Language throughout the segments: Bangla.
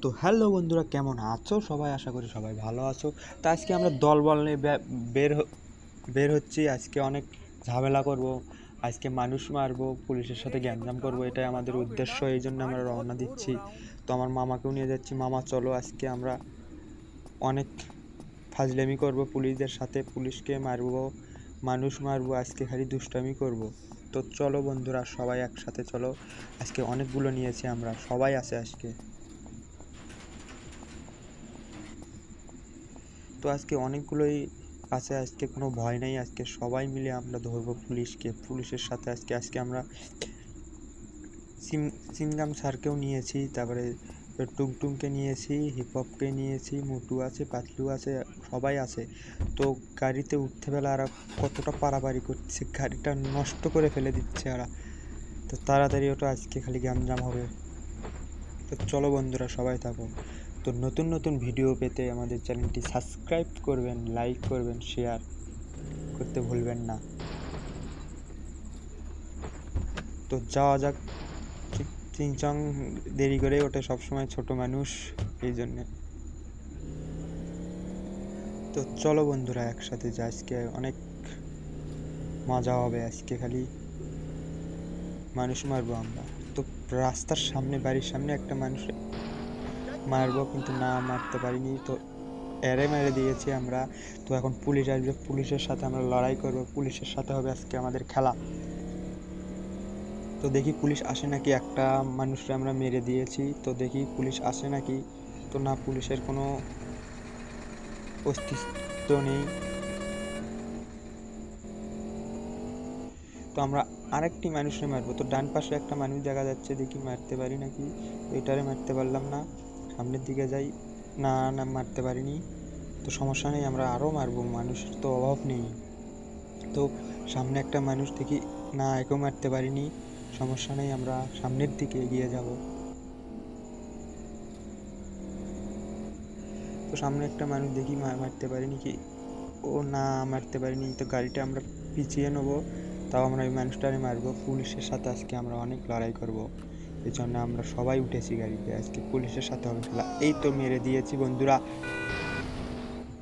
তো হ্যালো বন্ধুরা, কেমন আছো সবাই? আশা করি সবাই ভালো আছো। তো আজকে আমরা দলবল নিয়ে বের হচ্ছি। আজকে অনেক ঝামেলা করব, আজকে মানুষ মারবো, পুলিশের সাথে গ্যাঞ্জাম করব, এটাই আমাদের উদ্দেশ্য। এই জন্য আমরা রওনা দিচ্ছি। তো আমার মামাকেও নিয়ে যাচ্ছি। মামা চলো, আজকে আমরা অনেক ফাজলামি করব পুলিশদের সাথে, পুলিশকে মারবো, মানুষ মারবো, আজকে খালি দুষ্টামি করব। তো চলো বন্ধুরা, সবাই একসাথে চলো। আজকে অনেকগুলো নিয়েছি আমরা, সবাই আছে আজকে। তো আজকে অনেকগুলোই আছে, আজকে কোনো ভয় নাই। আজকে সবাই মিলে আমরা ধরবো পুলিশকে, পুলিশের সাথে আজকে আজকে আমরা সিঙ্গাম স্যারকেও নিয়েছি, তারপরে টুংটুংকে নিয়েছি, হিপহপকে নিয়েছি, মোটু আছে, পাতলু আছে, সবাই আছে। তো গাড়িতে উঠতে বেলা আর কতটা পারাপারি করছে, গাড়িটা নষ্ট করে ফেলে দিচ্ছে ওরা। তো তাড়াতাড়ি ওটা, আজকে খালি গ্যাঞ্জাম হবে। তো চলো বন্ধুরা, সবাই থাকো। তো নতুন নতুন ভিডিও পেতে আমাদের চ্যানেলটি সাবস্ক্রাইব করবেন, লাইক করবেন, শেয়ার করতে ভুলবেন না। তো যাওয়া যাক। চিংচং দেরি করে ওঠে সবসময়, ছোট মানুষ, এই জন্যে। তো চলো বন্ধুরা, একসাথে যাই, আজকে অনেক মজা হবে। আজকে খালি মানুষ মারবো আমরা। তো রাস্তার সামনে, বাড়ির সামনে একটা মানুষ মারবো, কিন্তু না মারতে পারিনি। তো এরে মেরে দিয়েছি আমরা। তো এখন পুলিশ আসবে, পুলিশের সাথে আমরা লড়াই করব, পুলিশের সাথে হবে আজকে আমাদের খেলা। তো দেখি পুলিশ আসে নাকি। একটা মানুষকে আমরা মেরে দিয়েছি, তো দেখি পুলিশ আসে নাকি। তো না, পুলিশের কোনো অস্তিত্ব নেই। তো আমরা আরেকটি মানুষকে মারবো। তো ডান পাশে একটা মানুষ দেখা যাচ্ছে, দেখি মারতে পারি নাকি। এটারে মারতে পারলাম না, সামনের দিকে যাই। না না, মারতে পারিনি। তো সমস্যা নেই, আমরা আরও মারবো, মানুষের তো অভাব নেই। তো সামনে একটা মানুষ দেখি, না একেও মারতে পারিনি, সমস্যা নেই, আমরা সামনের দিকে এগিয়ে যাব। তো সামনে একটা মানুষ দেখি, মারতে পারিনি কি, ও না মারতে পারিনি। তো গাড়িটা আমরা পিছিয়ে নেবো, তাও আমরা ওই মানুষটারে মারবো। পুলিশের সাথে আজকে আমরা অনেক লড়াই করব, এই জন্য আমরা সবাই উঠেছি গাড়িতে, আজকে পুলিশের সাথে হবে খেলা। এই তো মেরে দিয়েছি বন্ধুরা।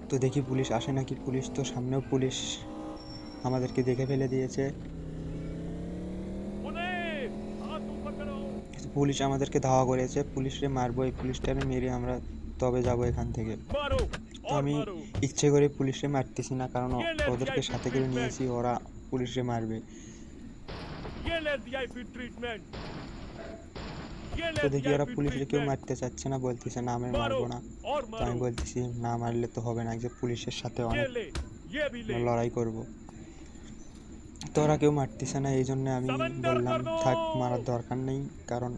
তো দেখি পুলিশ আসে নাকি। পুলিশ তো সামনেও, পুলিশ আমাদেরকে দেখে ফেলে দিয়েছে। পুলিশ আমাদেরকে ধাওয়া করেছে, পুলিশে মারবো, এই পুলিশটারে মেরে আমরা তবে যাব এখান থেকে। তো আমি ইচ্ছে করে পুলিশে মারতেছি না, কারণ ওদেরকে সাথে করে নিয়েছি, ওরা পুলিশে মারবে। তো দেখি ওরা পুলিশে কেউ মারতে চাচ্ছে না, বলতেছে না আমি মারবো না। তো আমি বলতেছি না মারলে তো হবে না, যে পুলিশের সাথে অনেক লড়াই করব। তো ওরা কেউ মারতেছে না, এই জন্য আমি বললাম থাক, মারার দরকার নেই, কারণ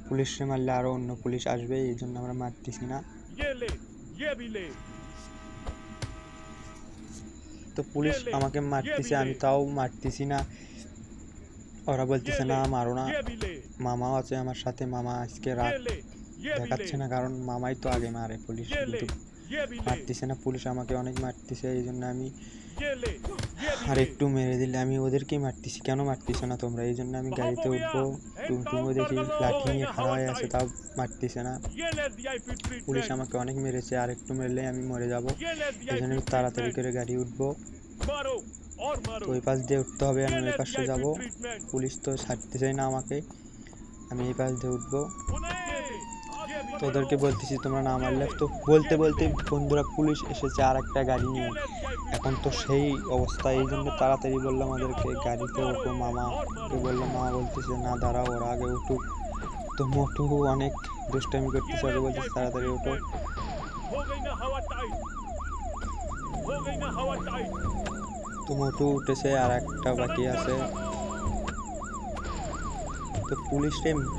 পুলিশে মারলে আরো অন্য পুলিশ আসবে, এই জন্য আমরা মারতেছি না। তো পুলিশ আমাকে মারতেছে, আমি তাও মারতেছি না। ওরা বলতেছে না মারো না। মামাও আছে আমার সাথে, মামা আজকে রাগ দেখাচ্ছে না, কারণ মামাই তো আগে মারে পুলিশ, কিন্তু মারতেছে না। পুলিশ আমাকে অনেক মারতেছে, এই জন্য আমি আর একটু মেরে দিলে আমি ওদেরকেই মারতেছি। কেন মারতেছে না তোমরা? এই জন্য আমি গাড়িতে উঠবো। টুংটুংও দেখি লাঠি নিয়ে খাড়া হয়ে আছে, তাও মারতেছে না। পুলিশ আমাকে অনেক মেরেছে, আর একটু মেরলে আমি মরে যাব, এই জন্য আমি তাড়াতাড়ি করে গাড়ি উঠবো। তো ওই পাশ দিয়ে উঠতে হবে, আমি ওই পাশে যাব। পুলিশ তো ছাড়তে চাই না আমাকে, আমি এই পাশ দিয়ে উঠবো। তো ওদেরকে বলতেছি তোমরা না মারলে। তো বলতে বলতে বন্ধুরা, পুলিশ এসেছে আর একটা গাড়ি নিয়ে। এখন তো সেই অবস্থা, এই জন্য তাড়াতাড়ি বললাম ওদেরকে গাড়িতে ওঠো। মামাকে বললাম, মামা বলতেছে না দাঁড়াও, ওরা আগে উঠুক। তো মোটু অনেক দুষ্টামি করতেছে, ওকে বলতেছে তাড়াতাড়ি ওঠো। তো মোটু উঠেছে, আর একটা বাকি আছে। তো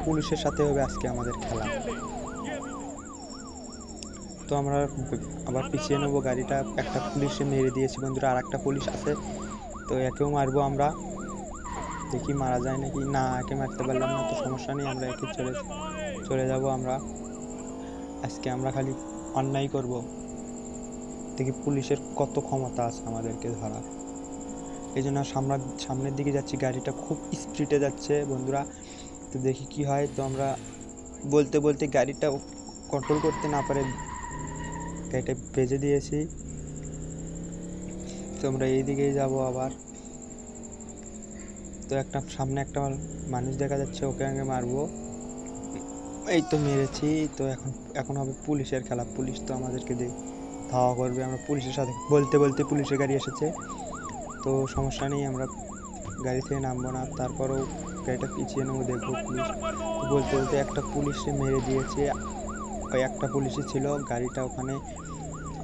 পুলিশের সাথে হবে আজকে আমাদের খেলা। তো আমরা আবার পিছিয়ে নেবো গাড়িটা। একটা পুলিশে মেরে দিয়েছি বন্ধুরা, আর একটা পুলিশ আছে, তো একেও মারবো আমরা। দেখি মারা যায় নাকি। না, একে মারতে পারলাম না, তো সমস্যা নেই, আমরা একে চলে যাব আমরা। আজকে আমরা খালি অন্যায় করব, দেখি পুলিশের কত ক্ষমতা আছে আমাদেরকে ধরার। এই জন্য সামনের দিকে যাচ্ছি, গাড়িটা খুব স্পিডে যাচ্ছে বন্ধুরা। তো দেখি কি হয়। তো আমরা বলতে বলতে গাড়িটা কন্ট্রোল করতে না পারে গাড়িটা বেজে দিয়েছি। তো আমরা এই দিকেই যাব আবার। তো একটা সামনে একটা মানুষ দেখা যাচ্ছে, ওকে আগে মারবো। এই তো মেরেছি। তো এখন হবে পুলিশের খেলা। পুলিশ তো আমাদেরকে ধাওয়া করবে, আমরা পুলিশের সাথে বলতে বলতে পুলিশের গাড়ি এসেছে। তো সমস্যা নেই, আমরা গাড়ি থেকে নামবো না, তারপরেও গাড়িটা পিছিয়ে নেবো, দেখবো পুলিশ। বলতে বলতে একটা পুলিশে মেরে দিয়েছে। ওই একটা পুলিশই ছিল, গাড়িটা ওখানে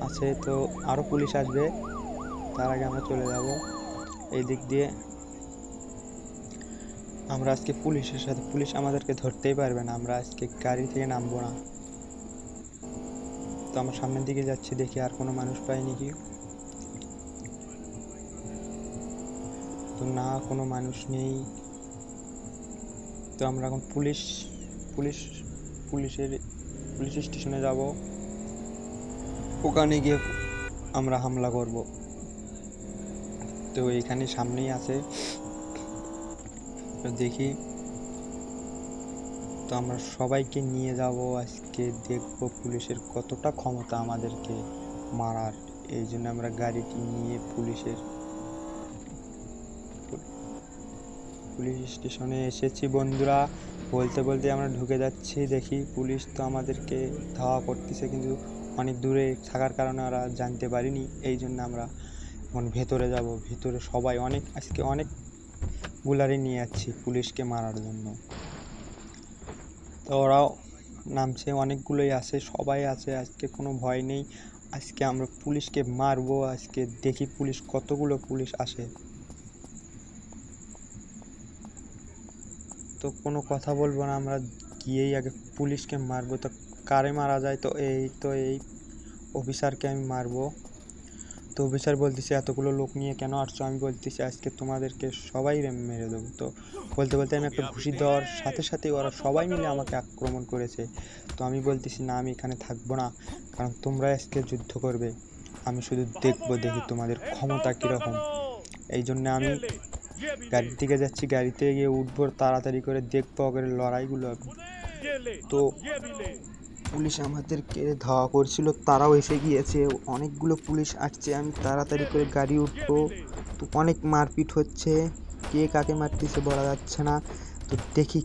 আছে। তো আরও পুলিশ আসবে, তার আগে আমরা চলে যাব এই দিক দিয়ে। আমরা আজকে পুলিশের সাথে, পুলিশ আমাদেরকে ধরতেই পারবে না, আমরা আজকে গাড়ি থেকে নামবো না। তো আমরা সামনের দিকে যাচ্ছি, দেখি আর কোনো মানুষ পাই নাকি। তো না, কোনো মানুষ নেই। তো আমরা এখন পুলিশ স্টেশনে যাব, ওখানে গিয়ে আমরা হামলা করব। তো এখানে সামনেই আছে, তো দেখি। তো আমরা সবাইকে নিয়ে যাব আজকে, দেখব পুলিশের কতটা ক্ষমতা আমাদেরকে মারার। এই জন্য আমরা গাড়িটি নিয়ে পুলিশ স্টেশনে এসেছি বন্ধুরা। বলতে বলতে আমরা ঢুকে যাচ্ছি, দেখি পুলিশ তো আমাদেরকে ধাওয়া করতেছে, কিন্তু অনেক দূরে থাকার কারণে ওরা জানতে পারিনি। এই জন্য আমরা এখন ভেতরে যাব। ভেতরে সবাই আজকে অনেক গুলারি নিয়ে যাচ্ছি পুলিশকে মারার জন্য। তো ওরাও নামছে, অনেকগুলোই আছে, সবাই আছে, আজকে কোনো ভয় নেই। আজকে আমরা পুলিশকে মারবো। আজকে দেখি পুলিশ কতগুলো পুলিশ আসে। তো কোনো কথা বলবো না, আমরা গিয়েই আগে পুলিশকে মারবো। তো কারে মারা যায়? তো এই অফিসারকে আমি মারবো। তো অফিসার বলতেছে এতগুলো লোক নিয়ে কেন আসছো? আমি বলতেছি আজকে তোমাদেরকে সবাই মেরে দেবো। তো বলতে বলতে আমি একটা ঘুষি দেওয়ার সাথে সাথে ওরা সবাই মিলে আমাকে আক্রমণ করেছে। তো আমি বলতেছি না, আমি এখানে থাকবো না, কারণ তোমরা আজকে যুদ্ধ করবে, আমি শুধু দেখবো, দেখি তোমাদের ক্ষমতা কীরকম। এই জন্য আমি গাড়ির দিকে যাচ্ছি, গাড়িতে গিয়ে উঠবো, তাড়াতাড়ি করে দেখবো ওদের লড়াইগুলো। তো পুলিশ আমাদেরকে ধাওয়া করছিল, তারাও এসে গিয়েছে, অনেকগুলো পুলিশ আসছে। আমি তাড়াতাড়ি করে গাড়ি উঠবো। তো অনেক মারপিট হচ্ছে, কে কাকে মারতেছে বলা যাচ্ছে না। তো দেখি,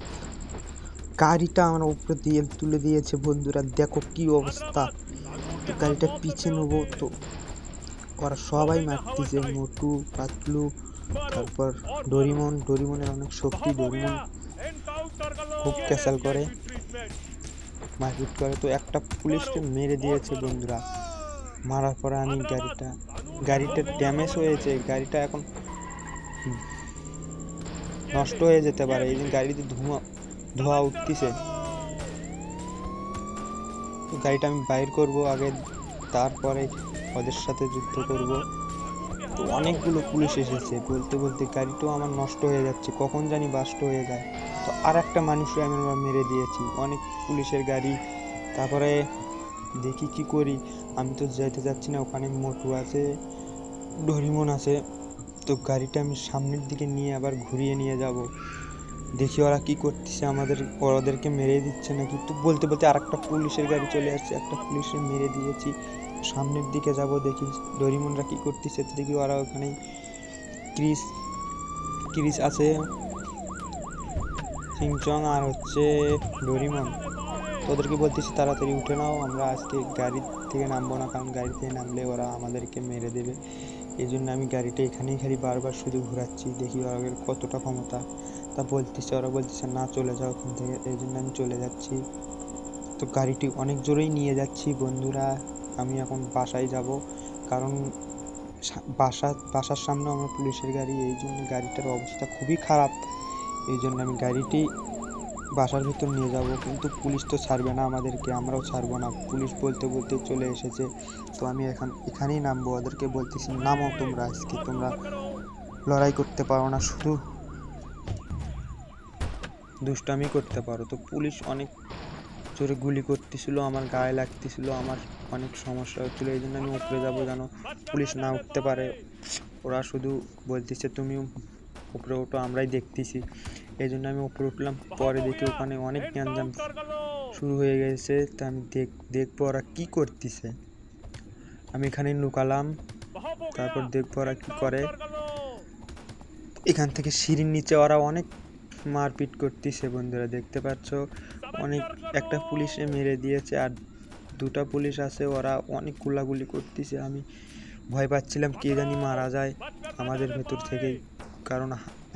গাড়িটা আমার উপরে দিয়ে তুলে দিয়েছে বন্ধুরা, দেখো কি অবস্থা। তো গাড়িটা পিছিয়ে নেবো। তো ওরা সবাই মারতেছে, মোটু, পাতলু, তারপর ডোরিমনের অনেক শক্তি, ডোরিমন খুব ক্যাসাল করে, মারপিট করে। তো একটা পুলিশকে মেরে দিয়েছে বন্ধুরা। মারার পরে আমি গাড়িটা ড্যামেজ হয়েছে, গাড়িটা এখন নষ্ট হয়ে যেতে পারে, এই জন্য গাড়িতে ধোঁয়া উঠতেছে। তো গাড়িটা আমি বাইর করব আগে, তারপরে ওদের সাথে যুদ্ধ করব। তো অনেকগুলো পুলিশ এসেছে, বলতে বলতে গাড়িটাও আমার নষ্ট হয়ে যাচ্ছে, কখন জানি বাস্ট হয়ে যায়। তো আর একটা মানুষকে আমি মেরে দিয়েছি, অনেক পুলিশের গাড়ি। তারপরে দেখি কি করি, আমি তো যেতে যাচ্ছি না, ওখানে মোটু আছে, ডোরিমন আছে। তো গাড়িটা আমি সামনের দিকে নিয়ে আবার ঘুরিয়ে নিয়ে যাব, দেখি ওরা কি করতেছে, ওদেরকে মেরে দিচ্ছে নাকি। তো বলতে বলতে আর একটা পুলিশের গাড়ি চলে আসছে, একটা পুলিশে মেরে দিয়েছি। সামনের দিকে যাব, দেখি ডোরিমনরা কি করতেছে। দেখি ওরা ওখানেই ক্রিস আছে, সিংচং আর হচ্ছে ডোরিমন। তো ওদেরকে বলতেছি তাড়াতাড়ি উঠে নাও, আমরা আজকে গাড়ি থেকে নামবো না, কারণ গাড়ি থেকে নামলে ওরা আমাদেরকে মেরে দেবে। এই জন্য আমি গাড়িটা এখানেই খালি বারবার শুধু ঘোরাচ্ছি, দেখি ওদের কতটা ক্ষমতা। ওরা বলতেছে না, চলে যাও ওখান থেকে, এই জন্য আমি চলে যাচ্ছি। তো গাড়িটি অনেক জোরেই নিয়ে যাচ্ছি বন্ধুরা। আমি এখন বাসায় যাব, কারণ বাসার সামনে আমার পুলিশের গাড়ি, এই জন্য গাড়িটার অবস্থা খুবই খারাপ। এই জন্য আমি গাড়িটি বাসার ভিতর নিয়ে যাব, কিন্তু পুলিশ তো ছাড়বে না আমাদেরকে, আমরাও ছাড়বো না। পুলিশ বলতে বলতে চলে এসেছে। তো আমি এখানেই নামবো, ওদেরকে বলতেছি নামো তোমরা, আজকে তোমরা লড়াই করতে পারো না, শুধু দুষ্টামি করতে পারো। তো পুলিশ অনেক জোরে গুলি করতেছিল, আমার গায়ে লাগতেছিল, আমার অনেক সমস্যা হচ্ছিলো। এই জন্য আমি উপরে যাবো যেন পুলিশ না উঠতে পারে। ওরা শুধু বলতেছে তুমি উপরে ওঠো, আমরাই দেখতেছি। এই জন্য আমি উপরে উঠলাম। পরে দেখি ওখানে অনেক গ্যাঞ্জাম শুরু হয়ে গেছে। তা আমি দেখবো ওরা কি করতেছে। আমি এখানে লুকালাম, তারপর দেখবো ওরা কি করে। এখান থেকে সিঁড়ির নিচে ওরা অনেক মারপিট করতেছে বন্ধুরা, দেখতে পাচ্ছ। অনেক একটা পুলিশে মেরে দিয়েছে, আর দুটা পুলিশ আছে, ওরা অনেক গুলাগুলি করতেছে। আমি ভয় পাচ্ছিলাম কে জানি মারা যায় আমাদের ভেতর থেকেই, কারণ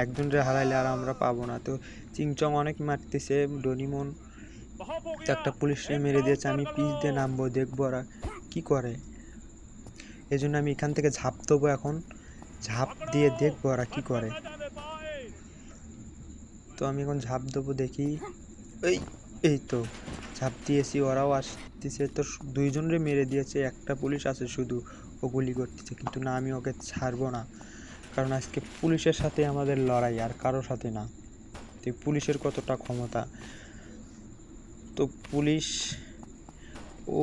একজনরে হারাইলে আর আমরা পাবো না। তো চিংচং অনেক মারতেছে, ডোরিমন তো একটা পুলিশে মেরে দিয়েছে। আমি পিচ দিয়ে নামবো, দেখবো ওরা কি করে। এই জন্য আমি এখান থেকে ঝাঁপ দেবো, এখন ঝাঁপ দিয়ে দেখবো ওরা কি করে। তো আমি এখন ঝাঁপ দেবো, দেখি এই এই তো ঝাঁপ দিয়েছি, ওরাও আসতেছে। তো দুইজনরে মেরে দিয়েছে, একটা পুলিশ আছে শুধু, ও গুলি করতেছে। কিন্তু না, আমি ওকে ছাড়বো না, কারণ আজকে পুলিশের সাথে আমাদের লড়াই, আর কারোর সাথে না। তো পুলিশের কতটা ক্ষমতা। তো পুলিশ,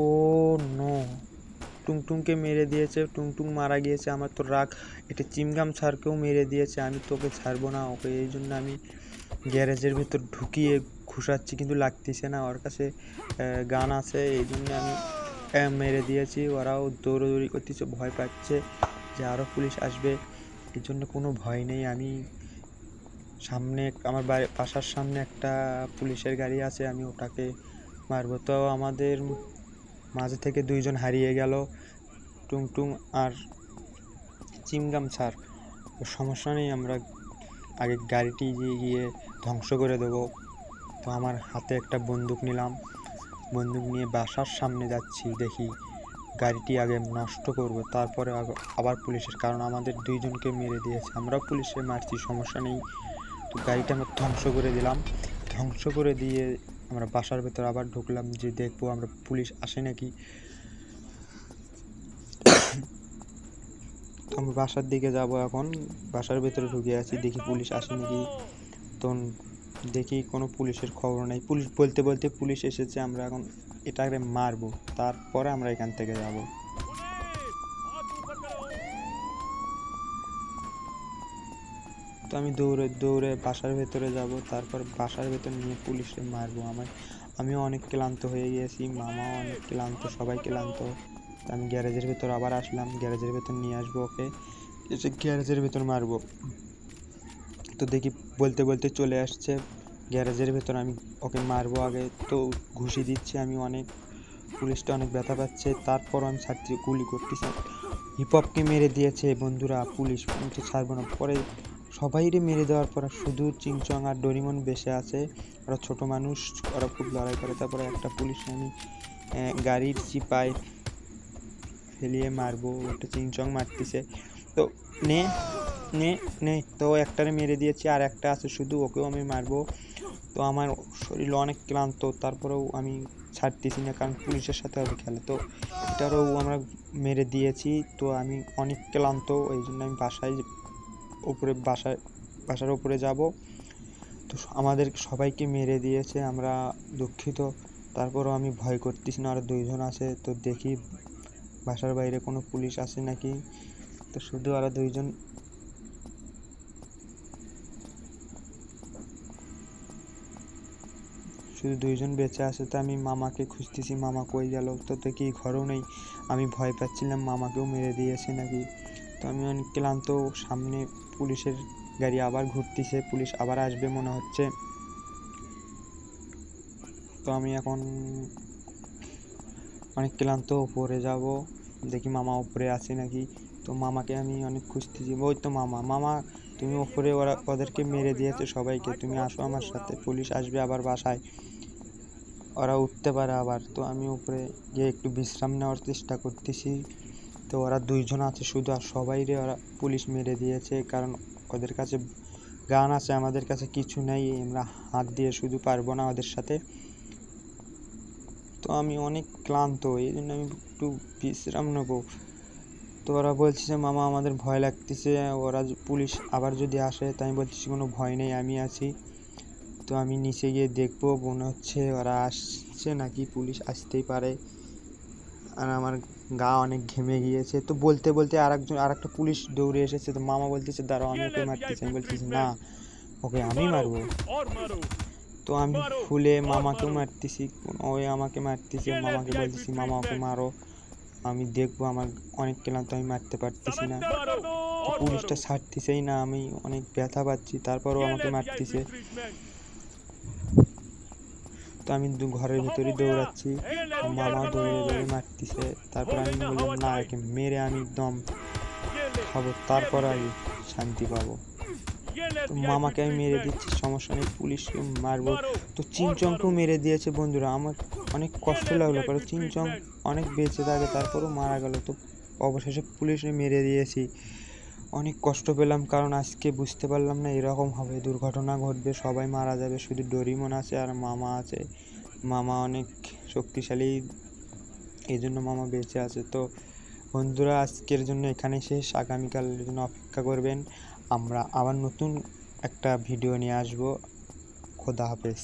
ও নো, টুংটুংকে মেরে দিয়েছে, টুংটুং মারা গিয়েছে। আমার তো রাগ, এটা চিমগাম স্যারকেও মেরে দিয়েছে। আমি তোকে ছাড়বো না ওকে। এই জন্য আমি গ্যারেজের ভিতর ঢুকিয়ে ঘুষাচ্ছি, কিন্তু লাগতেছে না। ওর কাছে গান আছে, এই জন্য আমি মেরে দিয়েছি। ওরাও দৌড়াদৌড়ি করতেছে, ভয় পাচ্ছে যে আরও পুলিশ আসবে। এই জন্য কোনো ভয় নেই। আমি সামনে আমার বাসার সামনে একটা পুলিশের গাড়ি আছে, আমি ওটাকে মারবো। তো আমাদের মাঝে থেকে দুইজন হারিয়ে গেল, টুংটুং আর চিমগাম স্যার। সমস্যা নেই, আমরা আগে গাড়িটি গিয়ে ধ্বংস করে দেবো। তো আমার হাতে একটা বন্দুক নিলাম, বন্দুক নিয়ে বাসার সামনে যাচ্ছি। দেখি গাড়িটি আগে নষ্ট করব, তারপরে আবার পুলিশের, কারণ আমাদের দুইজনকে মেরে দিয়েছে। আমরাও পুলিশে মারছি, সমস্যা নেই। তো গাড়িটা আমরা ধ্বংস করে দিলাম। ধ্বংস করে দিয়ে আমরা বাসার ভেতর আবার ঢুকলাম, যে দেখবো আমরা পুলিশ আসে নাকি। তো আমি বাসার দিকে যাব, এখন বাসার ভেতরে ঢুকে আছি, দেখি পুলিশ আসে নাকি। তো দেখি কোনো পুলিশের খবর নেই। পুলিশ বলতে বলতে পুলিশ এসেছে, আমরা এখন এটাকে মারবো, তারপরে আমরা এখান থেকে যাব। তো আমি দৌড়ে দৌড়ে বাসার ভেতরে যাব, তারপর বাসার ভেতর নিয়ে পুলিশে মারবো। আমিও অনেক ক্লান্ত হয়ে গিয়েছি, মামাও অনেক ক্লান্ত, সবাই ক্লান্ত। তো আমি গ্যারেজের ভেতর আবার আসলাম, গ্যারেজের ভেতর নিয়ে আসবো ওকে, এসে গ্যারেজের ভেতর মারবো। তো দেখি বলতে বলতে চলে আসছে গ্যারেজের ভেতর, আমি ওকে মারবো আগে। তো ঘুষি দিচ্ছি আমি অনেক, পুলিশটা অনেক ব্যথা পাচ্ছে, তারপর আমি ছাড়তে গুলি করতেছি। হিপহপকে মেরে দিয়েছে বন্ধুরা পুলিশ, আমি তো ছাড়বো না। পরে সবাইরে মেরে দেওয়ার পর শুধু চিংচং আর ডোরিমন বেঁচে আছে। ওরা ছোট মানুষ, ওরা খুব লড়াই করে। তারপরে একটা পুলিশ আমি গাড়ির চিপায় ফেলিয়ে মারবো, একটা চিংচং মারতেছে। তো নে নে নে তো একটারে মেরে দিয়েছি, আর একটা আছে শুধু, ওকেও আমি মারবো। তো আমার শরীর অনেক ক্লান্ত, তারপরেও আমি ছাড়তেছি না, কারণ পুলিশের সাথে হবে খেলা। তো এটারও আমরা মেরে দিয়েছি। তো আমি অনেক ক্লান্ত, এই জন্য আমি বাসার উপরে যাব। তো আমাদের সবাইকে মেরে দিয়েছে, আমরা দুঃখিত। তারপরও আমি ভয় করতেছি না, আর দুইজন আছে। তো দেখি বাসার বাইরে কোনো পুলিশ আছে নাকি। তো শুধু আর দুইজন বেঁচে আছে। তো আমি মামাকে খুঁজতেছি, মামা কই গেল। তো দেখি ঘরেও নেই। আমি ভয় পাচ্ছিলাম মামাকেও মেরে দিয়েছে নাকি। তো আমি অনেক ক্লান্ত, সামনে পুলিশের গাড়ি আবার ঘুরতেছে, পুলিশ আবার আসবে মনে হচ্ছে। তো আমি এখন অনেক ক্লান্ত, উপরে যাব, দেখি মামা উপরে আছে নাকি। তো মামাকে আমি অনেক খুঁজতেছি। ওই তো মামা, মামা তুমি উপরে, ওদেরকে মেরে দিয়েছে সবাইকে, তুমি আসো আমার সাথে, পুলিশ আসবে আবার বাসায়, ওরা উঠতে পারে আবার। তো আমি উপরে গিয়ে একটু বিশ্রাম নেওয়ার চেষ্টা করতেছি। তো ওরা দুইজন আছে শুধু, আর সবাইরে ওরা পুলিশ মেরে দিয়েছে, কারণ ওদের কাছে গান আছে, আমাদের কাছে কিছু নেই, আমরা হাত দিয়ে শুধু পারবো না ওদের সাথে। তো আমি অনেক ক্লান্ত, এই জন্য আমি একটু বিশ্রাম নেবো। তো ওরা বলছে যে মামা আমাদের ভয় লাগতেছে, ওরা পুলিশ আবার যদি আসে। তাই আমি বলতেছি কোনো ভয় নেই, আমি আছি। তো আমি নিচে গিয়ে দেখবো, মনে হচ্ছে ওরা আসছে নাকি, পুলিশ আসতেই পারে। আর আমার গা অনেক ঘেমে গিয়েছে। তো বলতে বলতে আর একটা পুলিশ দৌড়ে এসেছে। তো মামা বলতেছে দাঁড়াও, আমি ওকে মারতেছি। আমি বলতেছি না, ওকে আমি মারবো। তো আমি ফুলে মামাকেও মারতেছি, ওই আমাকে মারতেছে, মামাকে বলতেছি মামা ওকে মারো, আমি দেখবো আমার অনেক ক্লান্ত, আমি মারতে পারতেছি না। তো পুলিশটা ছাড়তেছেই না, আমি অনেক ব্যথা পাচ্ছি, তারপরও আমাকে মারতেছে। তো আমি ঘরের ভেতরেই দৌড়াচ্ছি, মামা দৌড়ে দৌড়ে মারতেছে। তারপর আমি বললাম না, একে মেরে আমি একদম খাবো, তারপর আমি শান্তি পাবো। তো মামাকে আমি মেরে দিচ্ছি, সমস্যা নেই, পুলিশকে মারবো। তো চিংচংকেও মেরে দিয়েছে বন্ধুরা, আমার অনেক কষ্ট লাগলো, কারণ চিংচং অনেক বেঁচে থাকে, তারপরও মারা গেল। তো অবশেষে পুলিশে মেরে দিয়েছি, অনেক কষ্ট পেলাম, কারণ আজকে বুঝতে পারলাম না এরকম হবে, দুর্ঘটনা ঘটবে, সবাই মারা যাবে, শুধু ডোরিমন আছে আর মামা আছে। মামা অনেক শক্তিশালী, এই জন্য মামা বেঁচে আছে। তো বন্ধুরা আজকের জন্য এখানেই শেষ, আগামীকালের জন্য অপেক্ষা করবেন, আমরা আবার নতুন একটা ভিডিও নিয়ে আসবো। খোদা হাফেজ।